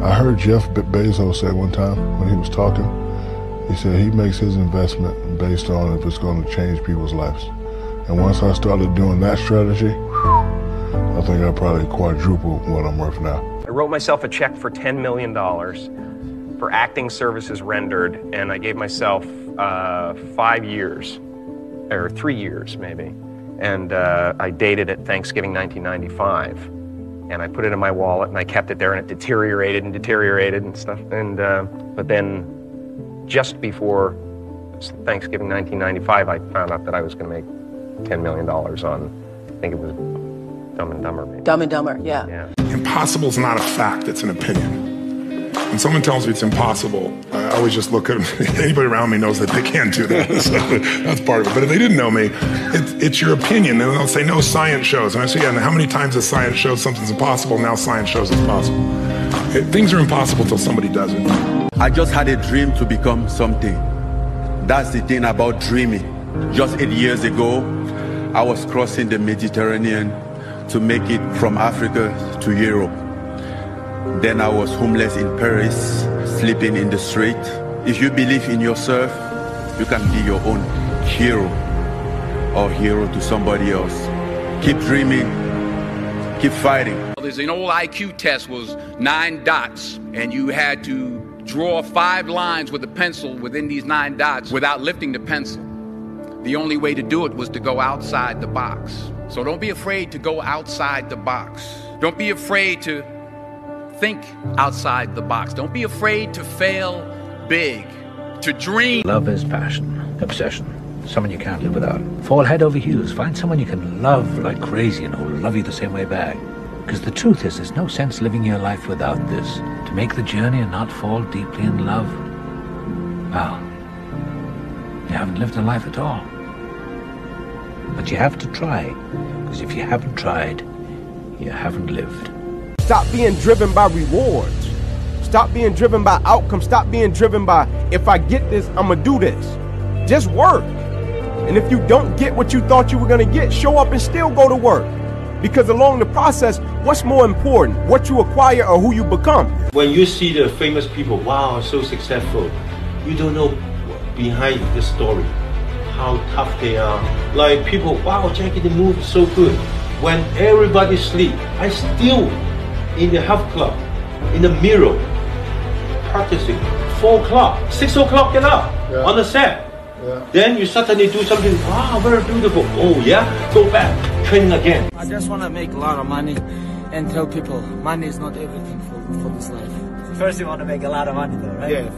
I heard Jeff Bezos say one time when he was talking, he said he makes his investment based on if it's going to change people's lives. And once I started doing that strategy, I think I probably quadrupled what I'm worth now. I wrote myself a check for $10 million for acting services rendered, and I gave myself 5 years, or 3 years maybe. And I dated it Thanksgiving 1995. And I put it in my wallet and I kept it there, and it deteriorated and stuff. And but then just before Thanksgiving 1995, I found out that I was going to make $10 million on, I think it was Dumb and Dumber. Maybe. Dumb and Dumber, yeah. Impossible is not a fact, it's an opinion. When someone tells me it's impossible, I always just look at them. Anybody around me knows that they can't do that. So that's part of it. But if they didn't know me, it's your opinion. And they'll say, no, science shows. And I say, yeah, and how many times has science showed something's impossible? Now science shows it's possible. Things are impossible till somebody does it. I just had a dream to become something. That's the thing about dreaming. Just 8 years ago, I was crossing the Mediterranean to make it from Africa to Europe. Then I was homeless in Paris, sleeping in the street. If you believe in yourself, you can be your own hero or hero to somebody else. Keep dreaming, keep fighting. There's an old IQ test, was 9 dots, and you had to draw 5 lines with a pencil within these 9 dots without lifting the pencil. The only way to do it was to go outside the box. So don't be afraid to go outside the box. Don't be afraid to think outside the box. Don't be afraid to fail big, to dream. Love is passion, obsession, someone you can't live without. Fall head over heels. Find someone you can love like crazy and who'll love you the same way back. Because the truth is, there's no sense living your life without this. To make the journey and not fall deeply in love, well, you haven't lived a life at all. But you have to try, because if you haven't tried, you haven't lived. Stop being driven by rewards. Stop being driven by outcomes. Stop being driven by, if I get this, I'm gonna do this. Just work. And if you don't get what you thought you were gonna get, show up and still go to work. Because along the process, what's more important, what you acquire or who you become? When you see the famous people, wow, so successful, you don't know behind the story, how tough they are. Like people, wow, Jackie, the move is so good. When everybody sleep, I still in the health club, in the mirror, practicing. 4 o'clock, 6 o'clock, get up on the set. Yeah. Then you suddenly do something, wow, very beautiful. Oh yeah, go back, training again. I just want to make a lot of money and tell people money is not everything for this life. First you want to make a lot of money though, right? Yeah.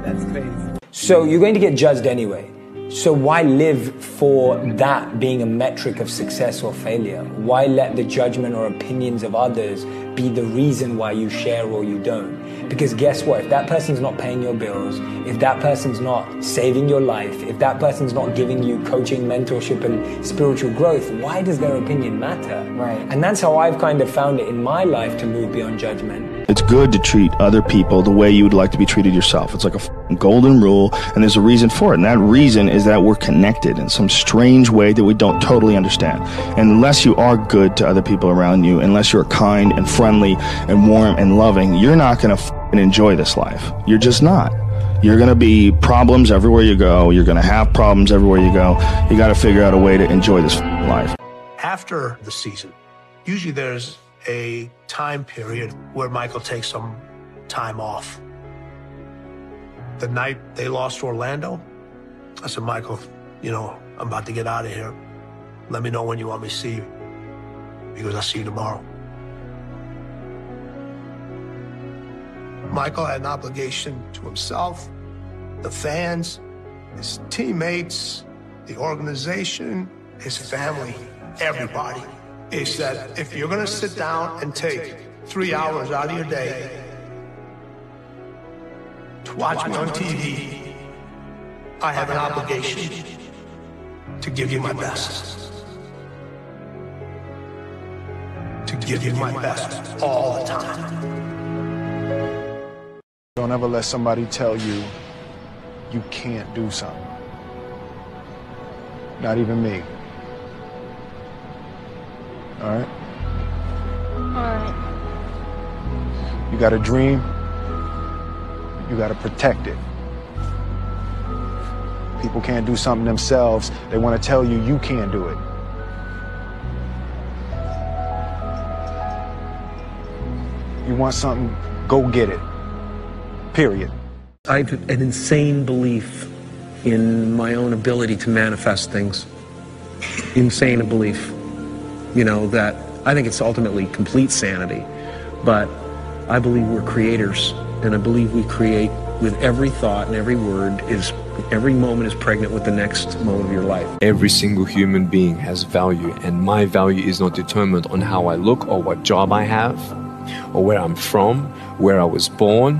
That's crazy. So you're going to get judged anyway. So why live for that being a metric of success or failure? Why let the judgment or opinions of others be the reason why you share or you don't? Because guess what? If that person's not paying your bills, if that person's not saving your life, if that person's not giving you coaching, mentorship, and spiritual growth, why does their opinion matter? Right. And that's how I've kind of found it in my life to move beyond judgment. It's good to treat other people the way you would like to be treated yourself. It's like a golden rule, and there's a reason for it. And that reason is that we're connected in some strange way that we don't totally understand. And unless you are good to other people around you, unless you're kind and friendly and warm and loving, you're not going to enjoy this life. You're just not. You're going to be problems everywhere you go. You're going to have problems everywhere you go. You got to figure out a way to enjoy this life. After the season, usually there's a time period where Michael takes some time off. The night they lost to Orlando, I said, Michael, you know, I'm about to get out of here. Let me know when you want me to see you, because I'll see you tomorrow. Michael had an obligation to himself, the fans, his teammates, the organization, his family, everybody. He said, if you're gonna sit down and take 3 hours out of your day to watch me on TV, I have an obligation to give you my best. To give you my best all the time. Don't ever let somebody tell you you can't do something. Not even me. All right? All right. You got a dream, you got to protect it. People can't do something themselves. They want to tell you you can't do it. You want something, go get it. Period. I have an insane belief in my own ability to manifest things. Insane belief. You know, that I think it's ultimately complete sanity. But I believe we're creators, and I believe we create with every thought and every word. Every moment is pregnant with the next moment of your life. Every single human being has value, and my value is not determined on how I look or what job I have or where I'm from, where I was born,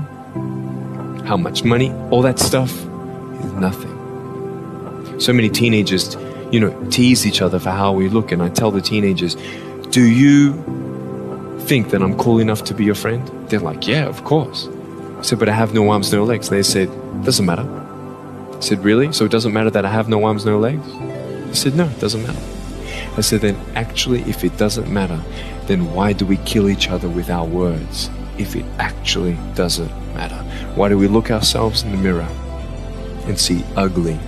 how much money. All that stuff is nothing. So many teenagers, you know, tease each other for how we look, and I tell the teenagers, do you think that I'm cool enough to be your friend? They're like, yeah, of course. I said, but I have no arms, no legs. They said, doesn't matter. I said, really? So it doesn't matter that I have no arms, no legs? I said, no, it doesn't matter. I said, then actually, if it doesn't matter, then why do we kill each other with our words if it actually doesn't matter? Why do we look ourselves in the mirror and see ugly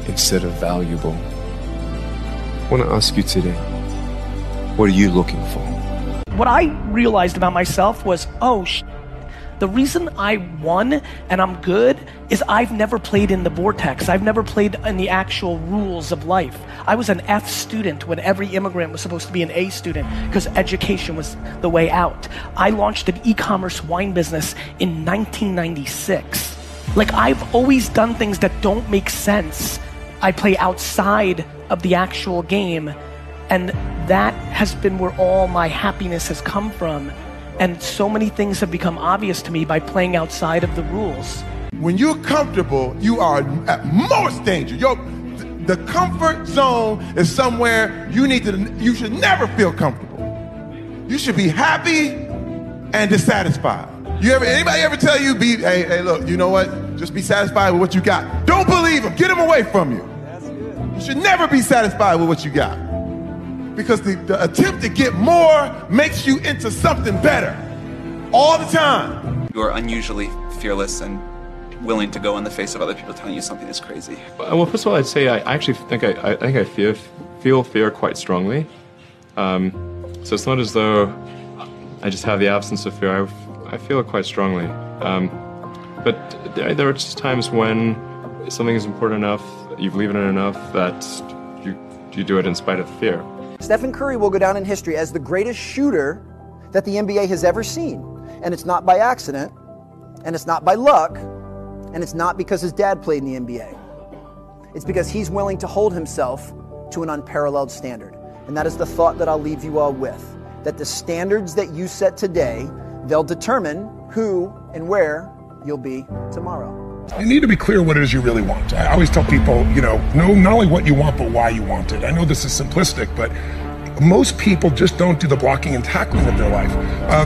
instead of valuable? I want to ask you today, what are you looking for? What I realized about myself was, the reason I won and I'm good is I've never played in the vortex. I've never played in the actual rules of life. I was an F student when every immigrant was supposed to be an A student because education was the way out. I launched an e-commerce wine business in 1996. Like, I've always done things that don't make sense. I play outside of the actual game, and that has been where all my happiness has come from. And so many things have become obvious to me by playing outside of the rules. When you're comfortable, you are at most danger. The comfort zone is somewhere you should never feel comfortable. You should be happy and dissatisfied. Anybody ever tell you, hey, look, you know what? Just be satisfied with what you got. Don't believe them. Get them away from you. That's good. You should never be satisfied with what you got. Because the attempt to get more makes you into something better all the time. You are unusually fearless and willing to go in the face of other people telling you something is crazy. Well, first of all, I'd say I actually think I feel fear quite strongly. So it's not as though I just have the absence of fear. I feel it quite strongly. But there are just times when something is important enough, you believe in it enough, that you do it in spite of the fear. Stephen Curry will go down in history as the greatest shooter that the NBA has ever seen. And it's not by accident, and it's not by luck, and it's not because his dad played in the NBA. It's because he's willing to hold himself to an unparalleled standard. And that is the thought that I'll leave you all with, that the standards that you set today, they'll determine who and where you'll be tomorrow. You need to be clear what it is you really want. I always tell people, know not only what you want, but why you want it. I know this is simplistic, but most people just don't do the blocking and tackling of their life.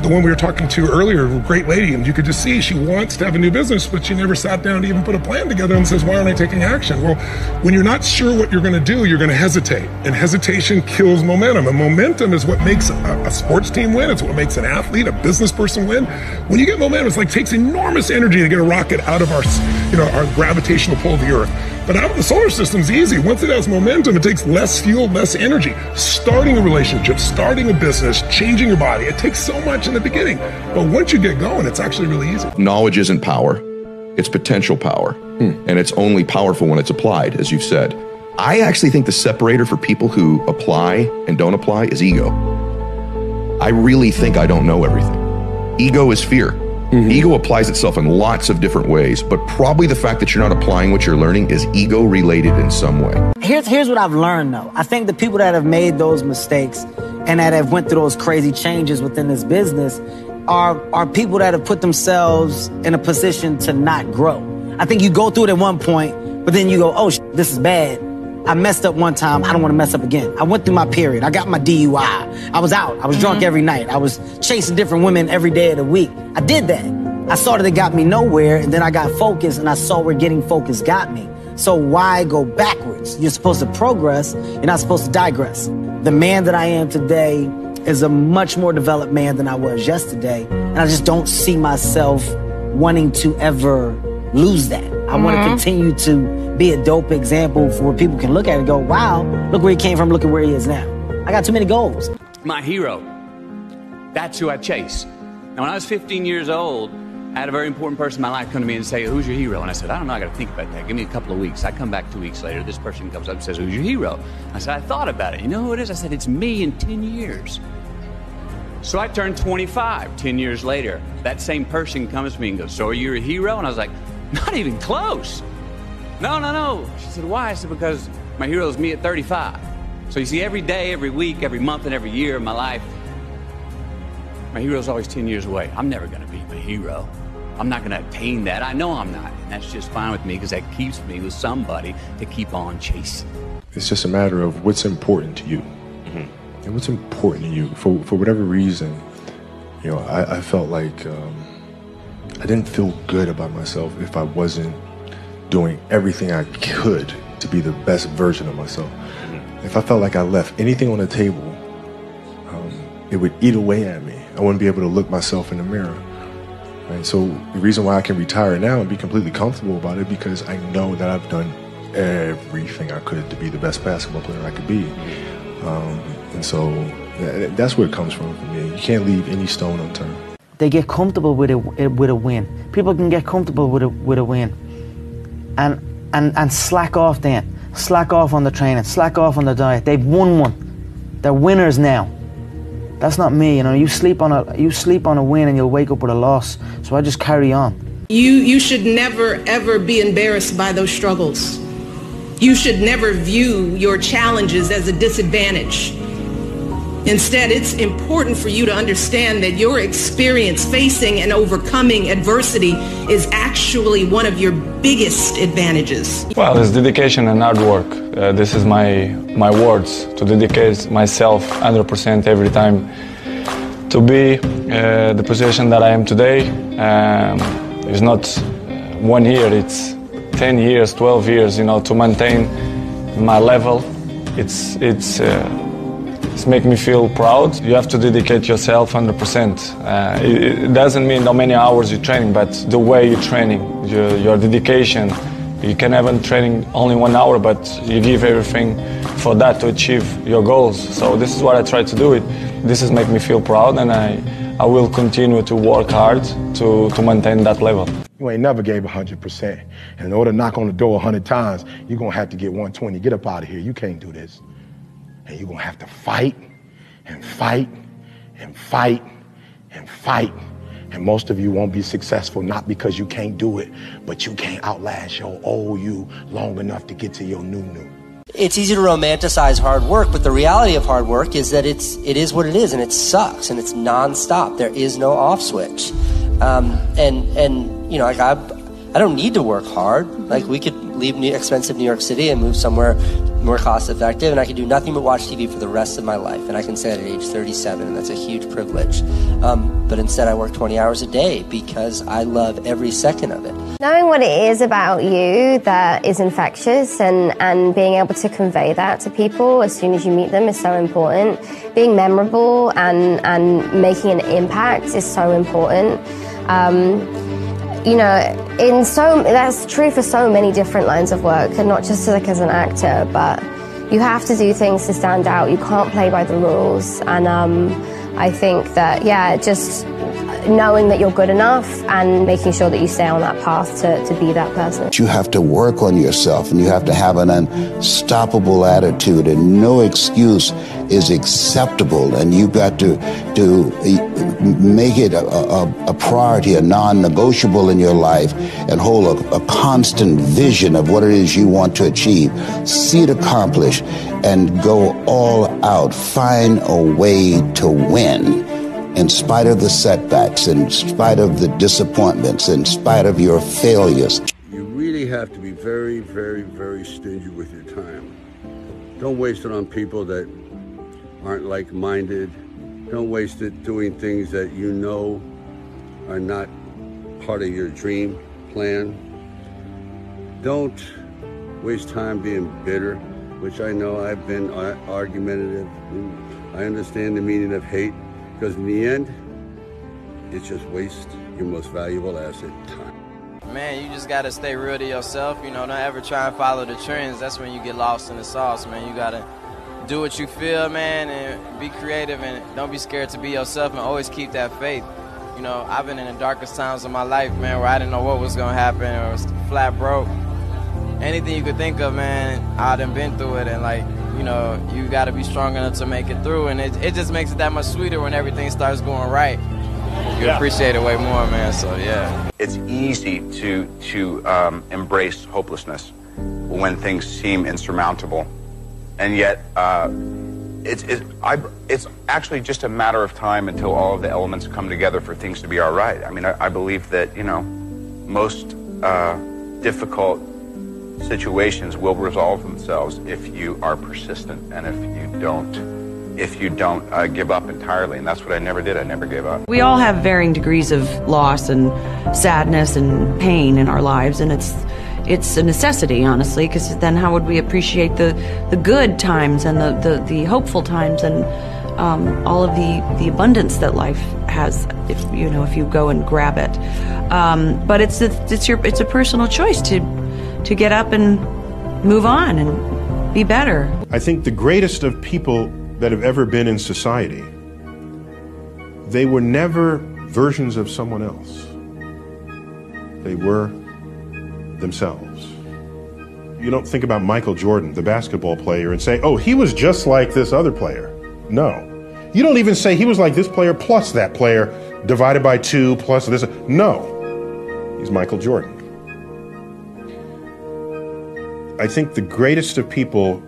The one we were talking to earlier, a great lady, and you could just see she wants to have a new business, but she never sat down to even put a plan together and says, why aren't I taking action? Well, when you're not sure what you're going to do, you're going to hesitate. And hesitation kills momentum. And momentum is what makes a sports team win. It's what makes an athlete, a business person win. When you get momentum, it's like takes enormous energy to get a rocket out of our gravitational pull of the Earth. But out of the solar system is easy. Once it has momentum, it takes less fuel, less energy. Starting a relationship, starting a business, changing your body, it takes so much in the beginning. But once you get going, it's actually really easy. Knowledge isn't power. It's potential power. And it's only powerful when it's applied, as you've said. I actually think the separator for people who apply and don't apply is ego. I really think I don't know everything. Ego is fear. Ego applies itself in lots of different ways, but probably the fact that you're not applying what you're learning is ego related in some way. Here's what I've learned though. I think the people that have made those mistakes and that have went through those crazy changes within this business are people that have put themselves in a position to not grow. I think you go through it at one point, but then you go, oh, this is bad. I messed up one time. I don't want to mess up again. I went through my period. I got my DUI. I was out. I was drunk every night. I was chasing different women every day of the week. I did that. I saw that it got me nowhere, and then I got focused, and I saw where getting focused got me. So why go backwards? You're supposed to progress. You're not supposed to digress. The man that I am today is a much more developed man than I was yesterday. And I just don't see myself wanting to ever lose that. I want to continue to be a dope example for where people can look at it and go, wow, look where he came from, look at where he is now. I got too many goals. My hero. That's who I chase. Now, when I was 15 years old, I had a very important person in my life come to me and say, who's your hero? And I said, I don't know, I got to think about that. Give me a couple of weeks. I come back 2 weeks later. This person comes up and says, who's your hero? I said, I thought about it. You know who it is? I said, it's me in 10 years. So I turned 25 10 years later. That same person comes to me and goes, so are you a hero? And I was like, not even close. No. She said, why? I said, because my hero is me at 35. So you see, every day, every week, every month, and every year of my life, my hero is always 10 years away. I'm never going to be my hero. I'm not going to attain that. I know I'm not. And that's just fine with me because that keeps me with somebody to keep on chasing. It's just a matter of what's important to you. And what's important to you. For whatever reason, you know, I felt like I didn't feel good about myself if I wasn't doing everything I could to be the best version of myself. If I felt like I left anything on the table, it would eat away at me. I wouldn't be able to look myself in the mirror. Right? So the reason why I can retire now and be completely comfortable about it, because I know that I've done everything I could to be the best basketball player I could be. And so that's where it comes from for me. You can't leave any stone unturned. They get comfortable with a win. People can get comfortable with a win, and slack off then. Slack off on the training. Slack off on the diet. They've won one. They're winners now. That's not me. You know, you sleep on a win and you'll wake up with a loss. So I just carry on. You should never ever be embarrassed by those struggles. You should never view your challenges as a disadvantage. Instead, it's important for you to understand that your experience facing and overcoming adversity is actually one of your biggest advantages. Well, it's dedication and hard work. This is my words, to dedicate myself 100% every time to be the position that I am today. It's not 1 year, it's 10 years, 12 years, you know, to maintain my level. It's make me feel proud. You have to dedicate yourself 100%. It doesn't mean how many hours you're training, but the way you're training, your dedication. You can have a training only 1 hour, but you give everything for that to achieve your goals. So this is what I try to do. This is make me feel proud, and I will continue to work hard to maintain that level. You ain't never gave 100%. And in order to knock on the door 100 times, you're going to have to get 120. Get up out of here. You can't do this. And you're going to have to fight and fight and fight and fight. And most of you won't be successful, not because you can't do it, but you can't outlast your old you long enough to get to your new. It's easy to romanticize hard work, but the reality of hard work is that it is what it is, and it sucks, and it's nonstop. There is no off switch. And you know, like I don't need to work hard. Like, we could leave expensive New York City and move somewhere more cost effective, and I could do nothing but watch TV for the rest of my life. And I can say that at age 37, and that's a huge privilege. But instead I work 20 hours a day because I love every second of it. Knowing what it is about you that is infectious and being able to convey that to people as soon as you meet them is so important. Being memorable and making an impact is so important. You know, that's true for so many different lines of work, and not just like as an actor, but you have to do things to stand out. You can't play by the rules. And I think that, yeah, just knowing that you're good enough and making sure that you stay on that path to be that person. You have to work on yourself, and you have to have an unstoppable attitude, and no excuse is acceptable, and you've got to make it a priority, a non-negotiable in your life, and hold a constant vision of what it is you want to achieve. See it accomplished and go all out. Find a way to win. In spite of the setbacks, in spite of the disappointments, in spite of your failures. You really have to be very, very, very stingy with your time. Don't waste it on people that aren't like-minded. Don't waste it doing things that you know are not part of your dream plan. Don't waste time being bitter, which I know I've been argumentative. I understand the meaning of hate. Because in the end, It's just waste your most valuable asset, time. Man, you just gotta stay real to yourself. You know, don't ever try and follow the trends. That's when you get lost in the sauce, man. You gotta do what you feel, man, and be creative, and don't be scared to be yourself, and always keep that faith. You know, I've been in the darkest times of my life, man, where I didn't know what was gonna happen, or was flat broke. Anything you could think of, man, I done been through it, and like, you know, you gotta be strong enough to make it through, and it just makes it that much sweeter when everything starts going right. You appreciate it way more, man, so yeah. It's easy to embrace hopelessness when things seem insurmountable. And yet, it's actually just a matter of time until all of the elements come together for things to be all right. I mean, I believe that, you know, most difficult situations will resolve themselves if you are persistent and if you don't give up entirely. And that's what I never did. I never gave up. We all have varying degrees of loss and sadness and pain in our lives, and it's a necessity, honestly, because then how would we appreciate the good times and the hopeful times and all of the abundance that life has, if you go and grab it. But it's a personal choice to get up and move on and be better. I think the greatest of people that have ever been in society, they were never versions of someone else. They were themselves. You don't think about Michael Jordan, the basketball player, and say, oh, he was just like this other player. No. You don't even say he was like this player plus that player divided by 2 plus this. No. He's Michael Jordan. I think the greatest of people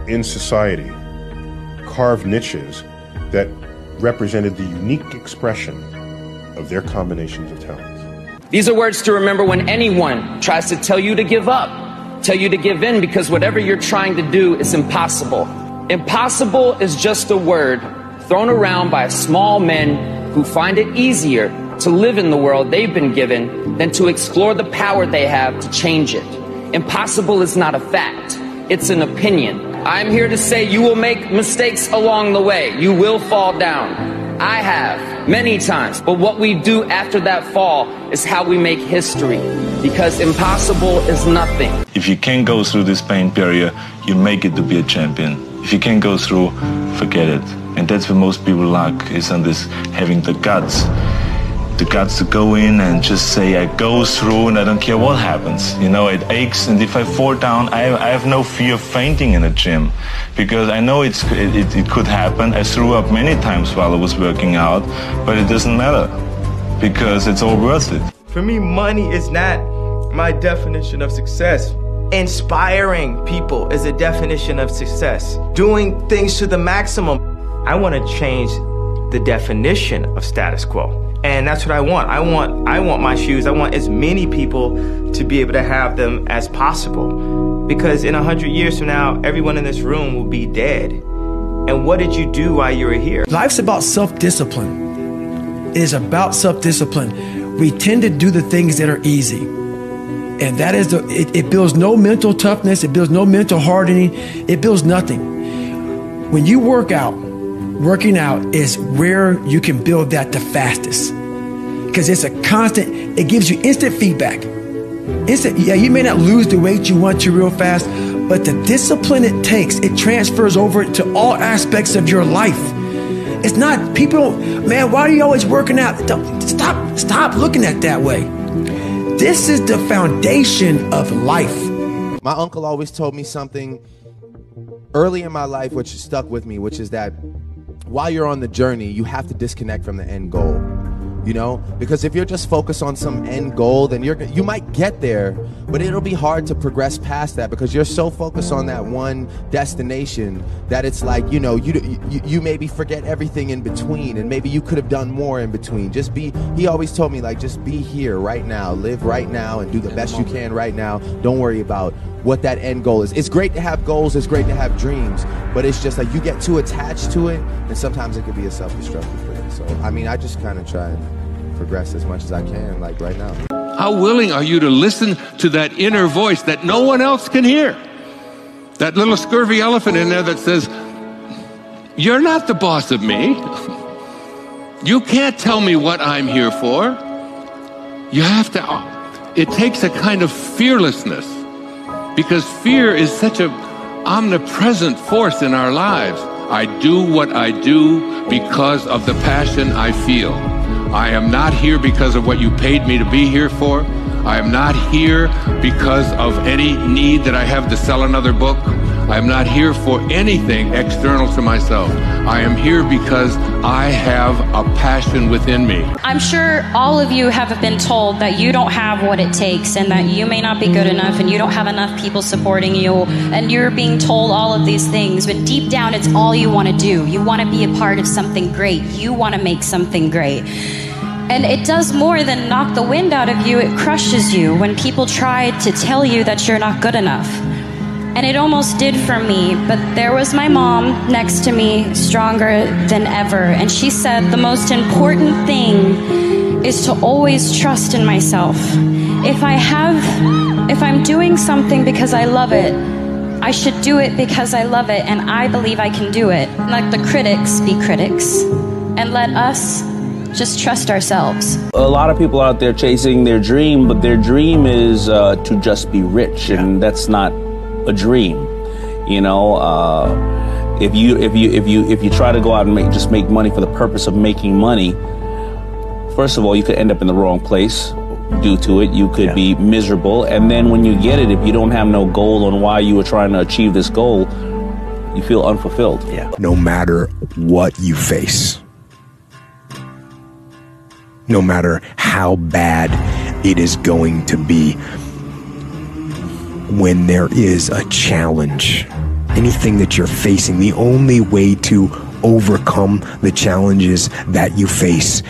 in society carved niches that represented the unique expression of their combinations of talents. These are words to remember when anyone tries to tell you to give up, tell you to give in, because whatever you're trying to do is impossible. Impossible is just a word thrown around by small men who find it easier to live in the world they've been given than to explore the power they have to change it. Impossible is not a fact, it's an opinion. I'm here to say you will make mistakes along the way. You will fall down. I have, many times. But what we do after that fall is how we make history. Because impossible is nothing. If you can't go through this pain period, you make it to be a champion. If you can't go through, forget it. And that's where most people lack, is on this having the guts to go in and just say, I go through and I don't care what happens. You know, it aches, and if I fall down, I have no fear of fainting in a gym, because I know it could happen. I threw up many times while I was working out, but it doesn't matter, because it's all worth it. For me, money is not my definition of success. Inspiring people is a definition of success. Doing things to the maximum. I want to change the definition of status quo. And that's what I want. I want my shoes. I want as many people to be able to have them as possible. Because in 100 years from now, everyone in this room will be dead. And what did you do while you were here? Life's about self-discipline. It is about self-discipline. We tend to do the things that are easy. And that is it builds no mental toughness. It builds no mental hardening. It builds nothing. When you work out, working out is where you can build that the fastest, because it's a constant. It gives you instant feedback. Yeah, you may not lose the weight you want to real fast, but the discipline it takes, it transfers over to all aspects of your life. It's not people, man, why are you always working out? Stop looking at it that way. This is the foundation of life. My uncle always told me something early in my life which stuck with me, which is that while you're on the journey, you have to disconnect from the end goal, you know? Because if you're just focused on some end goal, then you might get there, but it'll be hard to progress past that, because you're so focused on that one destination that it's like, you know, you maybe forget everything in between, and maybe you could have done more in between. He always told me, like, just be here right now, live right now, and do the best you can right now. Don't worry about what that end goal is. It's great to have goals, it's great to have dreams, but it's just like you get too attached to it, and sometimes it could be a self-destructive thing. So, I mean, I just kind of try and progress as much as I can, like right now. How willing are you to listen to that inner voice that no one else can hear? That little scurvy elephant in there that says, you're not the boss of me. You can't tell me what I'm here for. You have to, it takes a kind of fearlessness, because fear is such an omnipresent force in our lives. I do what I do because of the passion I feel. I am not here because of what you paid me to be here for. I am not here because of any need that I have to sell another book. I am not here for anything external to myself. I am here because I have a passion within me. I'm sure all of you have been told that you don't have what it takes and that you may not be good enough and you don't have enough people supporting you, and you're being told all of these things, but deep down it's all you want to do. You want to be a part of something great. You want to make something great. And it does more than knock the wind out of you. It crushes you when people try to tell you that you're not good enough. And it almost did for me, but there was my mom next to me, stronger than ever. And she said, the most important thing is to always trust in myself. If I'm doing something because I love it, I should do it because I love it, and I believe I can do it. Let the critics be critics, and let us just trust ourselves. A lot of people out there chasing their dream, but their dream is to just be rich, and that's not a dream. You know, if you try to go out and just make money for the purpose of making money, first of all, you could end up in the wrong place due to it. You could be miserable, and then when you get it, if you don't have no goal on why you were trying to achieve this goal, you feel unfulfilled. No matter what you face, no matter how bad it is going to be, when there is a challenge, anything that you're facing, the only way to overcome the challenges that you face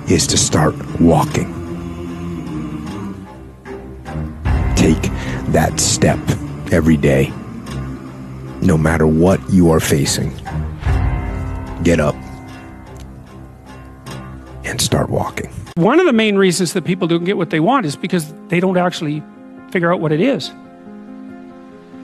is to start walking. Take that step every day, no matter what you are facing. Get up and start walking. One of the main reasons that people don't get what they want is because they don't actually figure out what it is.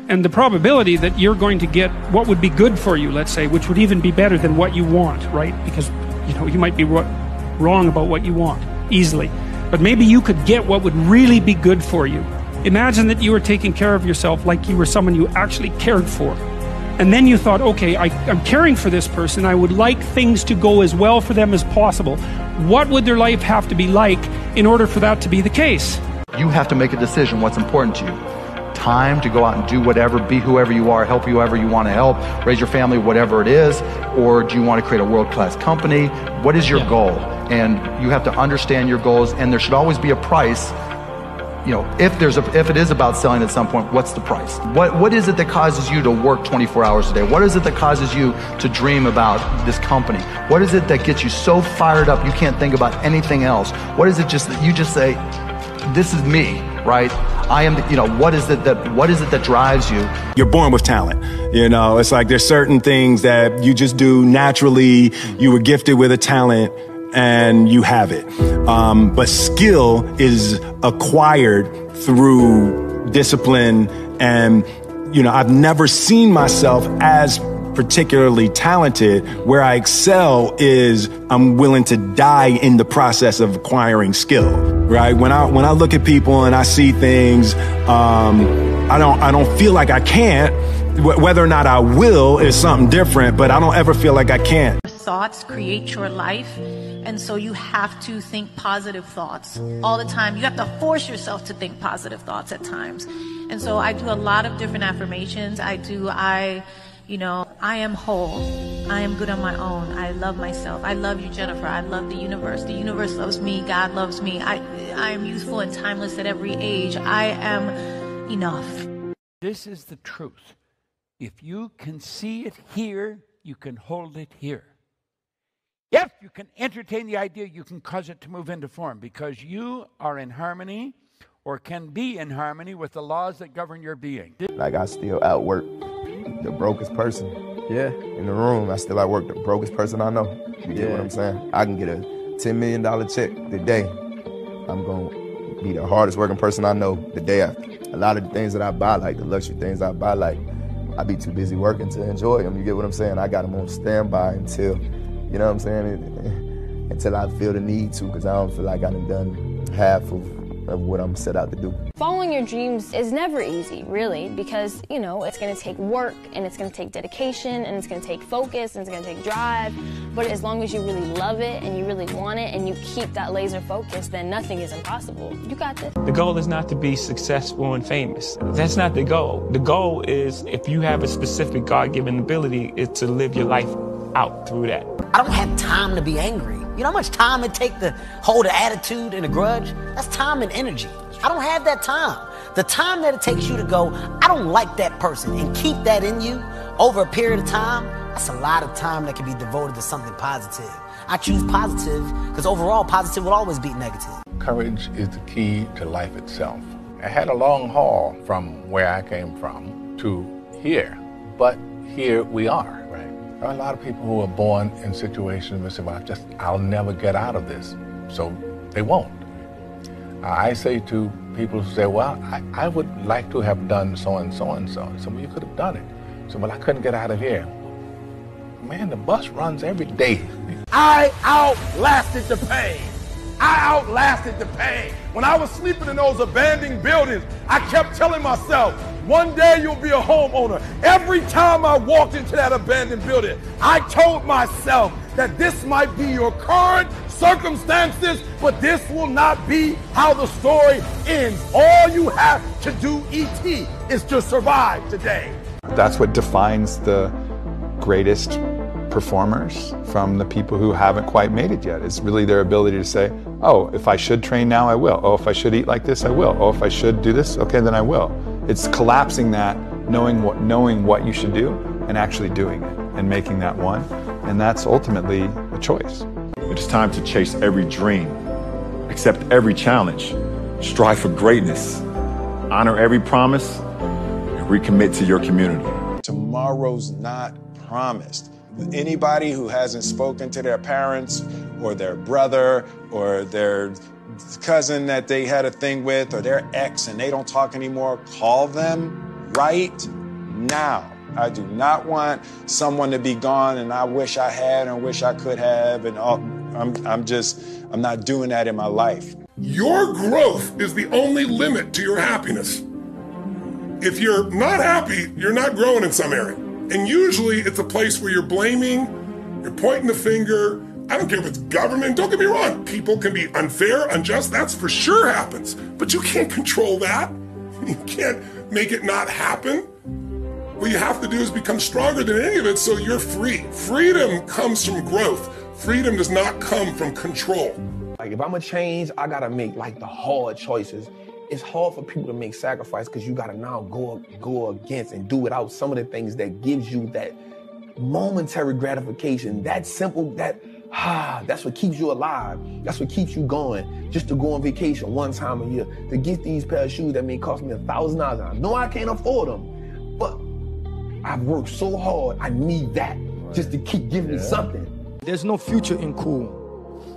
And the probability that you're going to get what would be good for you, let's say, which would even be better than what you want, right? Because, you know, you might be wrong about what you want easily, but maybe you could get what would really be good for you. Imagine that you were taking care of yourself like you were someone you actually cared for. And then you thought, okay, I'm caring for this person. I would like things to go as well for them as possible. What would their life have to be like in order for that to be the case? You have to make a decision what's important to you. Time to go out and do whatever, be whoever you are, help whoever you want to help, raise your family, whatever it is, or do you want to create a world-class company? What is your goal? And you have to understand your goals, and there should always be a price. You know, if it is about selling at some point, what's the price? What is it that causes you to work 24 hours a day? What is it that causes you to dream about this company? What is it that gets you so fired up you can't think about anything else? What is it just that you just say, this is me, right? I am, you know, what is it that drives you? You're born with talent. You know, it's like there's certain things that you just do naturally. You were gifted with a talent and you have it. But skill is acquired through discipline. And, you know, I've never seen myself as particularly talented. Where I excel is I'm willing to die in the process of acquiring skill, right? When I look at people and I see things, I don't feel like I can't. Whether or not I will is something different, but I don't ever feel like I can't. Thoughts create your life, and so you have to think positive thoughts all the time. You have to force yourself to think positive thoughts at times. And so I do a lot of different affirmations. You know, I am whole. I am good on my own. I love myself. I love you, Jennifer. I love the universe. The universe loves me. God loves me. I am youthful and timeless at every age. I am enough. This is the truth. If you can see it here, you can hold it here. Yes, you can entertain the idea, you can cause it to move into form because you are in harmony or can be in harmony with the laws that govern your being. Like I still outwork the brokest person in the room. I still outwork the brokest person I know. You get what I'm saying? I can get a $10 million check today. I'm going to be the hardest working person I know the day after. A lot of the things that I buy, like the luxury things I buy, like I be too busy working to enjoy them. You get what I'm saying? I got them on standby until You know what I'm saying? Until I feel the need to, because I don't feel like I've done half of what I'm set out to do. Following your dreams is never easy, really, because, you know, it's going to take work, and it's going to take dedication, and it's going to take focus, and it's going to take drive. But as long as you really love it, and you really want it, and you keep that laser focus, then nothing is impossible. You got this. The goal is not to be successful and famous. That's not the goal. The goal is, if you have a specific God-given ability, is to live your life out through that. I don't have time to be angry. You know how much time it takes to hold an attitude and a grudge? That's time and energy. I don't have that time. The time that it takes you to go, I don't like that person, and keep that in you over a period of time, that's a lot of time that can be devoted to something positive. I choose positive because overall positive will always beat negative. Courage is the key to life itself. I had a long haul from where I came from to here, but here we are. There are a lot of people who are born in situations where they say, well, I'll never get out of this. So they won't. I say to people who say, well, I would like to have done so and so and so. So, well, you could have done it. So, well, I couldn't get out of here. Man, the bus runs every day. I outlasted the pain. I outlasted the pain. When I was sleeping in those abandoned buildings, I kept telling myself, one day you'll be a homeowner. Every time I walked into that abandoned building, I told myself that this might be your current circumstances, but this will not be how the story ends. All you have to do, E.T., is to survive today. That's what defines the greatest performers from the people who haven't quite made it yet. It's really their ability to say, oh, if I should train now, I will. Oh, if I should eat like this, I will. Oh, if I should do this, okay, then I will. It's collapsing that, knowing what you should do, and actually doing it, and making that one. And that's ultimately a choice. It is time to chase every dream, accept every challenge, strive for greatness, honor every promise, and recommit to your community. Tomorrow's not promised. Anybody who hasn't spoken to their parents or their brother or their cousin that they had a thing with or their ex and they don't talk anymore, call them right now. I do not want someone to be gone and I wish I had and wish I could have, and I'm not doing that in my life. Your growth is the only limit to your happiness. If you're not happy, you're not growing in some area. And usually it's a place where you're blaming, you're pointing the finger. I don't care if it's government, don't get me wrong. People can be unfair, unjust, that's for sure happens. But you can't control that. You can't make it not happen. What you have to do is become stronger than any of it so you're free. Freedom comes from growth. Freedom does not come from control. Like if I'm gonna change, I gotta make like the hard choices. It's hard for people to make sacrifice because you gotta now go against and do without some of the things that gives you that momentary gratification, that simple, that's what keeps you alive. That's what keeps you going. Just to go on vacation one time a year, to get these pair of shoes that may cost me $1,000. I know I can't afford them, but I've worked so hard, I need that just to keep giving me something. There's no future in cool.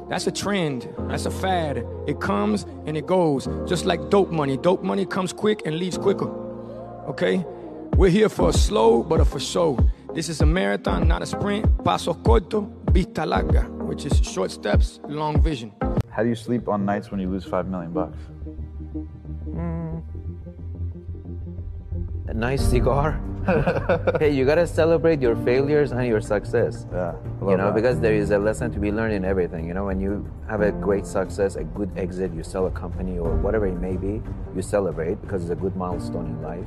That's a trend. That's a fad. It comes and it goes. Just like dope money. Dope money comes quick and leaves quicker. Okay? We're here for a slow, but a for show. This is a marathon, not a sprint. Paso corto, vista larga, which is short steps, long vision. How do you sleep on nights when you lose $5 million? A nice cigar. Hey, you gotta celebrate your failures and your success. Yeah, you know, because there is a lesson to be learned in everything. You know, when you have a great success, a good exit, you sell a company or whatever it may be, you celebrate because it's a good milestone in life.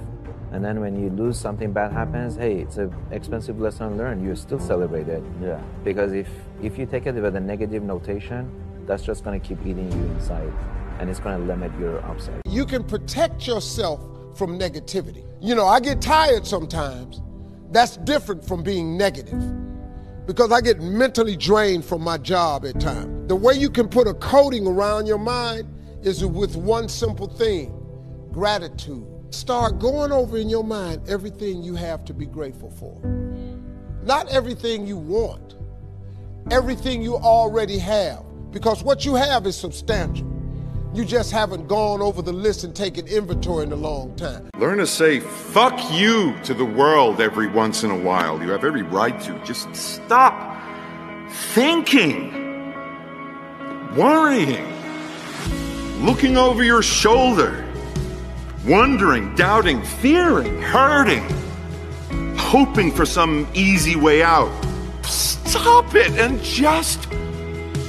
And then when you lose, something bad happens, hey, it's an expensive lesson learned. You still celebrate it. Yeah. Because if you take it with a negative notation, that's just gonna keep eating you inside, and it's gonna limit your upside. You can protect yourself from negativity. You know, I get tired sometimes. That's different from being negative because I get mentally drained from my job at times. The way you can put a coating around your mind is with one simple thing, gratitude. Start going over in your mind everything you have to be grateful for. Not everything you want, everything you already have, because what you have is substantial. You just haven't gone over the list and taken inventory in a long time. Learn to say fuck you to the world every once in a while. You have every right to. Just stop thinking, worrying, looking over your shoulder, wondering, doubting, fearing, hurting, hoping for some easy way out. Stop it and just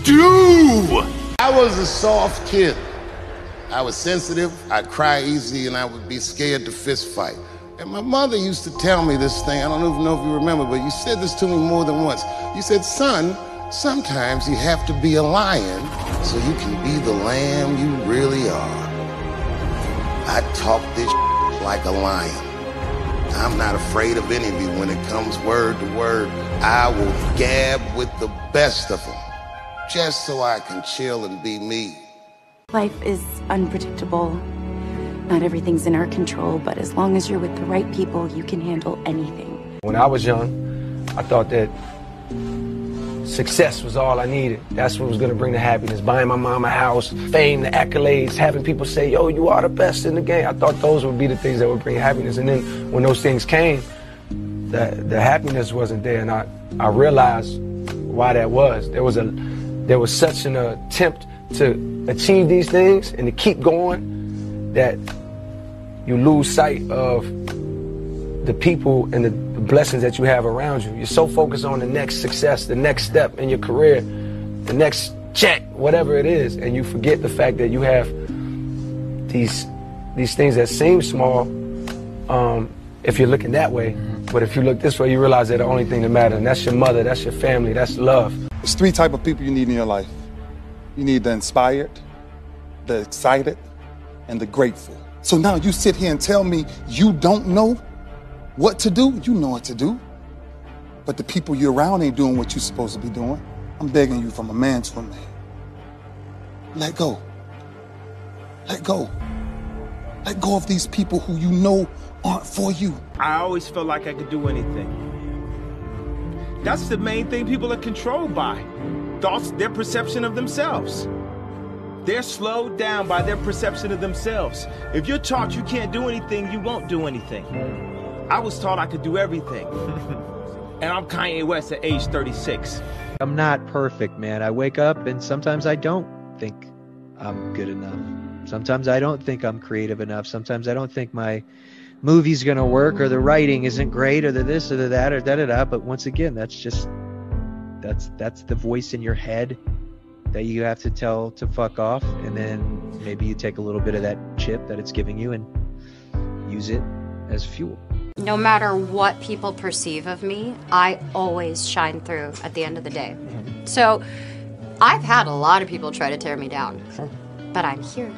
do. I was a soft kid. I was sensitive, I'd cry easy, and I would be scared to fist fight. And my mother used to tell me this thing, I don't even know if you remember, but you said this to me more than once. You said, son, sometimes you have to be a lion so you can be the lamb you really are. I talk this like a lion. I'm not afraid of any of you when it comes word to word. I will gab with the best of them, just so I can chill and be me. Life is unpredictable. Not everything's in our control, but as long as you're with the right people, you can handle anything. When I was young, I thought that success was all I needed. That's what was going to bring the happiness. Buying my mom a house, fame, the accolades, having people say, yo, you are the best in the game. I thought those would be the things that would bring happiness. And then when those things came, the happiness wasn't there. And I realized why that was. There was such an attempt to achieve these things and to keep going that you lose sight of the people and the blessings that you have around you. You're so focused on the next success, the next step in your career, the next check, whatever it is, and you forget the fact that you have these things that seem small if you're looking that way. But if you look this way, you realize they're the only thing that matters, and that's your mother, that's your family, that's love. There's three types of people you need in your life. You need the inspired, the excited, and the grateful. So now you sit here and tell me you don't know what to do? You know what to do. But the people you're around ain't doing what you're supposed to be doing. I'm begging you from a man to a man. Let go. Let go. Let go of these people who you know aren't for you. I always felt like I could do anything. That's the main thing people are controlled by. Thoughts, their perception of themselves. They're slowed down by their perception of themselves. If you're taught you can't do anything, you won't do anything. I was taught I could do everything. And I'm Kanye West at age 36. I'm not perfect, man. I wake up and sometimes I don't think I'm good enough. Sometimes I don't think I'm creative enough. Sometimes I don't think my movie's gonna work, or the writing isn't great, or the this or the that or da-da-da. But once again, that's the voice in your head that you have to tell to fuck off, and then maybe you take a little bit of that chip that it's giving you and use it as fuel. No matter what people perceive of me, I always shine through at the end of the day. So I've had a lot of people try to tear me down, but I'm here.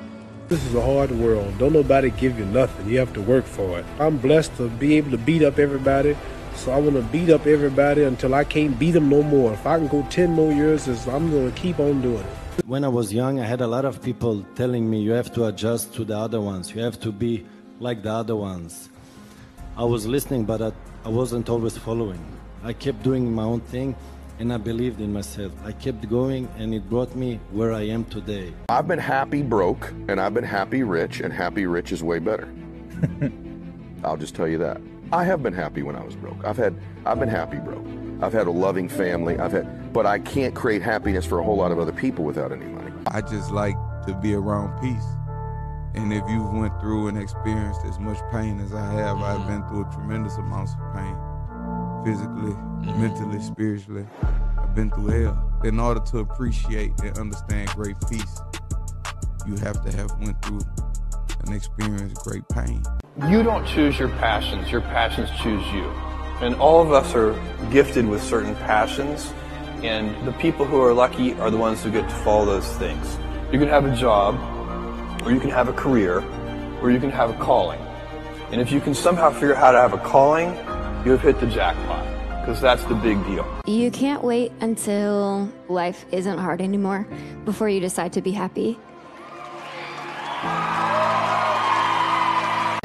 This is a hard world. Don't nobody give you nothing. You have to work for it. I'm blessed to be able to beat up everybody. So I want to beat up everybody until I can't beat them no more. If I can go 10 more years, I'm going to keep on doing it. When I was young, I had a lot of people telling me you have to adjust to the other ones. You have to be like the other ones. I was listening, but I wasn't always following. I kept doing my own thing, and I believed in myself. I kept going, and it brought me where I am today. I've been happy broke, and I've been happy rich, and happy rich is way better. I'll just tell you that. I have been happy when I was broke. I've been happy broke. I've had a loving family. But I can't create happiness for a whole lot of other people without any money. I just like to be around peace. And if you've went through and experienced as much pain as I have, I've been through tremendous amounts of pain. Physically, mentally, spiritually. I've been through hell. In order to appreciate and understand great peace, you have to have went through and experienced great pain. You don't choose your passions choose you. And all of us are gifted with certain passions, and the people who are lucky are the ones who get to follow those things. You can have a job, or you can have a career, or you can have a calling. And if you can somehow figure out how to have a calling, you have hit the jackpot, because that's the big deal. You can't wait until life isn't hard anymore before you decide to be happy.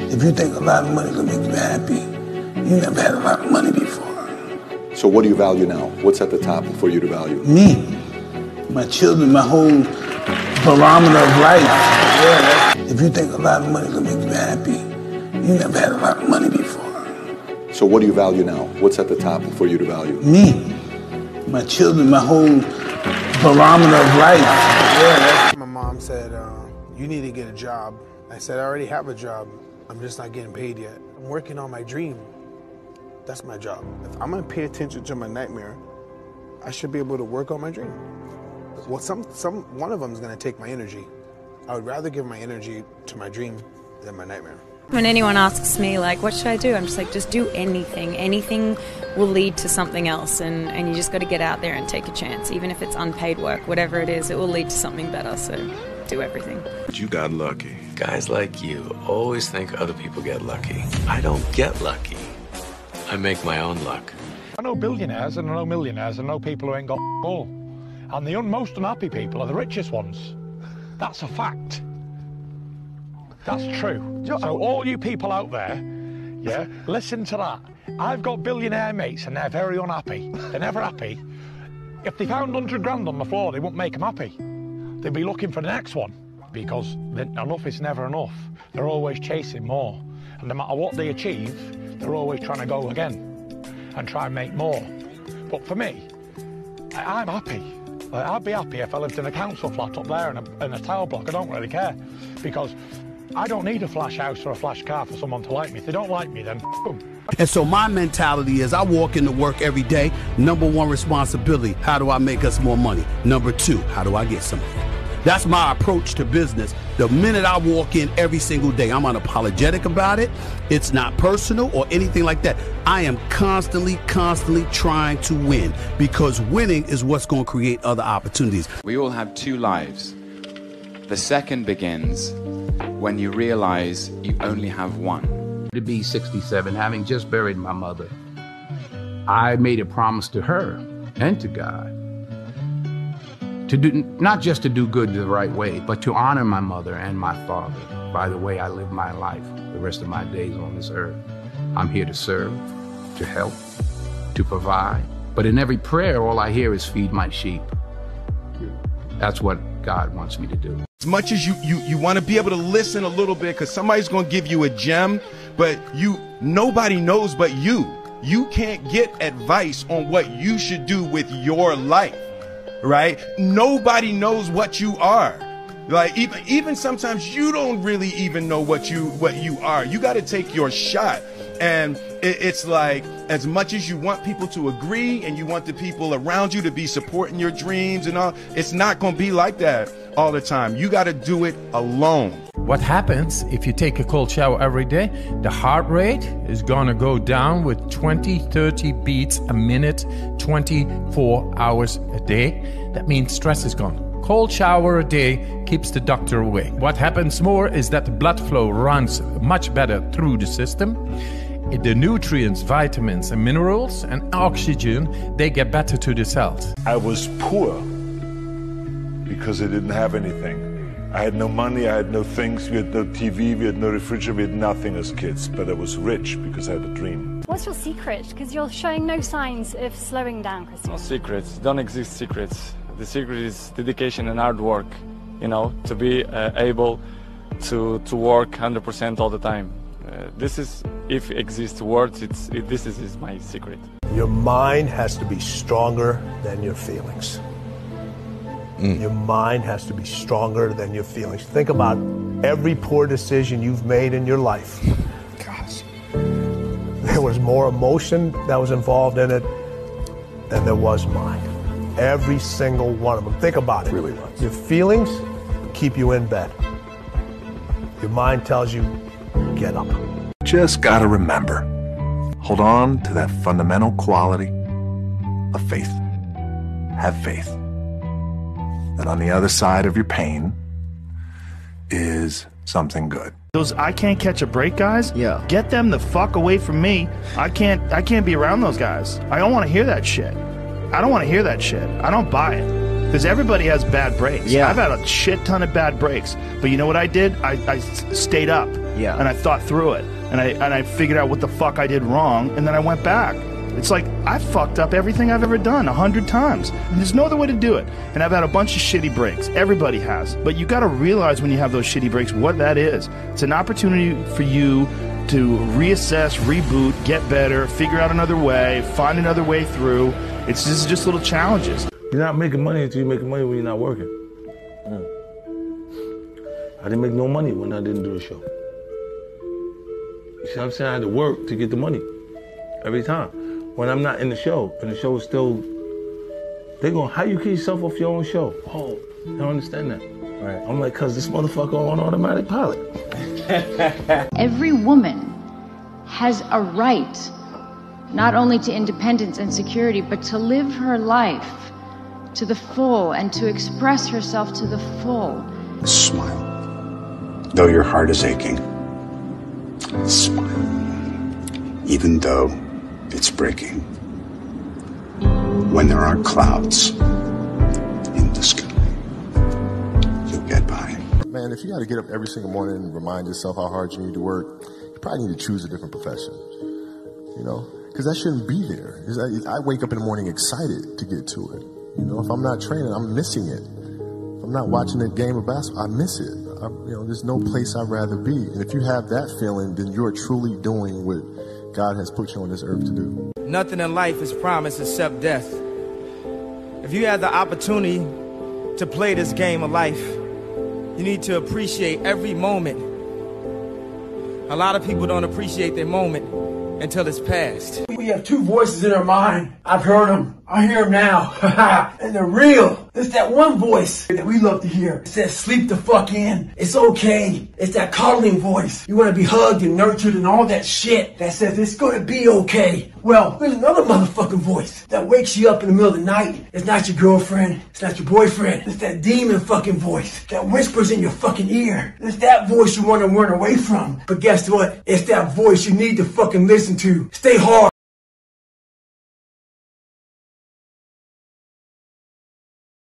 If you think a lot of money will make you happy, you never had a lot of money before. So what do you value now? What's at the top for you to value? Me, my children, my whole barometer of life. Yeah. If you think a lot of money will make you happy, you never had a lot of money before. So what do you value now? What's at the top for you to value? Me, my children, my whole barometer of life. Yeah. My mom said, you need to get a job. I said, I already have a job. I'm just not getting paid yet. I'm working on my dream. That's my job. If I'm gonna pay attention to my nightmare, I should be able to work on my dream. Well, one of them is gonna take my energy. I would rather give my energy to my dream than my nightmare. When anyone asks me, like, what should I do? I'm just like, just do anything. Anything will lead to something else, and you just got to get out there and take a chance. Even if it's unpaid work, whatever it is, it will lead to something better, so do everything. You got lucky. Guys like you always think other people get lucky. I don't get lucky. I make my own luck. I know billionaires and I know millionaires and I know people who ain't got all. And the most unhappy people are the richest ones. That's a fact. That's true. So all you people out there, yeah, listen to that. I've got billionaire mates and they're very unhappy. They're never happy. If they found 100 grand on the floor, they wouldn't make them happy. They'd be looking for the next one because enough is never enough. They're always chasing more. And no matter what they achieve, they're always trying to go again and try and make more. But for me, I'm happy. Like, I'd be happy if I lived in a council flat up there in a tower block. I don't really care because I don't need a flash house or a flash car for someone to like me. If they don't like me, then f*** them. And so my mentality is I walk into work every day. Number one responsibility, how do I make us more money? Number two, how do I get some money? That's my approach to business. The minute I walk in every single day, I'm unapologetic about it. It's not personal or anything like that. I am constantly trying to win because winning is what's going to create other opportunities. We all have two lives. The second begins when you realize you only have one. To be 67, having just buried my mother, I made a promise to her and to God to do, not just to do good the right way, but to honor my mother and my father by the way I live my life the rest of my days on this earth. I'm here to serve, to help, to provide. But in every prayer, all I hear is feed my sheep. That's what God wants me to do. As much as you want to be able to listen a little bit because somebody's going to give you a gem, but nobody knows but you. You can't get advice on what you should do with your life, right? Nobody knows what you are. Like even sometimes you don't really even know what you are. You got to take your shot. And it's like, as much as you want people to agree and you want the people around you to be supporting your dreams and all, it's not going to be like that all the time. You got to do it alone. What happens if you take a cold shower every day? The heart rate is going to go down with 20-30 beats a minute, 24 hours a day. That means stress is gone. Cold shower a day keeps the doctor away. What happens more is that the blood flow runs much better through the system. The nutrients, vitamins and minerals and oxygen, they get better to the cells. I was poor because I didn't have anything. I had no money, I had no things, we had no TV, we had no refrigerator, we had nothing as kids, but I was rich because I had a dream. What's your secret? Because you're showing no signs of slowing down, Christopher. No secrets, don't exist secrets. The secret is dedication and hard work, you know, to be able to work 100% all the time. This is, if exists words, this is my secret. Your mind has to be stronger than your feelings. Your mind has to be stronger than your feelings. Think about every poor decision you've made in your life. Gosh. There was more emotion that was involved in it than there was mind. Every single one of them. Think about it. Really was. Your feelings keep you in bed. Your mind tells you, get up. Just gotta remember, hold on to that fundamental quality of faith. Have faith that on the other side of your pain is something good. Those I can't catch a break guys, get them the fuck away from me. I can't be around those guys. I don't want to hear that shit. I don't want to hear that shit. I don't buy it. Because everybody has bad breaks. Yeah. I've had a shit ton of bad breaks. But you know what I did? I stayed up. Yeah. And I thought through it. And I figured out what the fuck I did wrong. And then I went back. It's like, I fucked up everything I've ever done 100 times. And there's no other way to do it. And I've had a bunch of shitty breaks. Everybody has. But you got to realize when you have those shitty breaks what that is. It's an opportunity for you to reassess, reboot, get better, figure out another way, find another way through. It's just little challenges. You're not making money until you're making money when you're not working. I didn't make no money when I didn't do the show. You see what I'm saying? I had to work to get the money every time. When I'm not in the show, and the show is still, they go, how you keep yourself off your own show? Oh, I don't understand that. Right. I'm like, cause this motherfucker on automatic pilot. Every woman has a right, not only to independence and security, but to live her life to the full and to express herself to the full. Smile. Though your heart is aching, smile. Even though it's breaking. When there are clouds in the sky, you'll get by. Man, if you got to get up every single morning and remind yourself how hard you need to work, you probably need to choose a different profession. You know, because that shouldn't be there. I wake up in the morning excited to get to it. You know, if I'm not training, I'm missing it. If I'm not watching a game of basketball, I miss it. You know, there's no place I'd rather be. And if you have that feeling, then you're truly doing what God has put you on this earth to do. Nothing in life is promised except death. If you have the opportunity to play this game of life, you need to appreciate every moment. A lot of people don't appreciate their moment until it's past. We have two voices in our mind. I've heard them. I hear them now. And they're real. It's that one voice that we love to hear. It says, sleep the fuck in. It's okay. It's that coddling voice. You want to be hugged and nurtured and all that shit that says it's going to be okay. Well, there's another motherfucking voice that wakes you up in the middle of the night. It's not your girlfriend. It's not your boyfriend. It's that demon fucking voice that whispers in your fucking ear. It's that voice you want to run away from. But guess what? It's that voice you need to fucking listen to. Stay hard.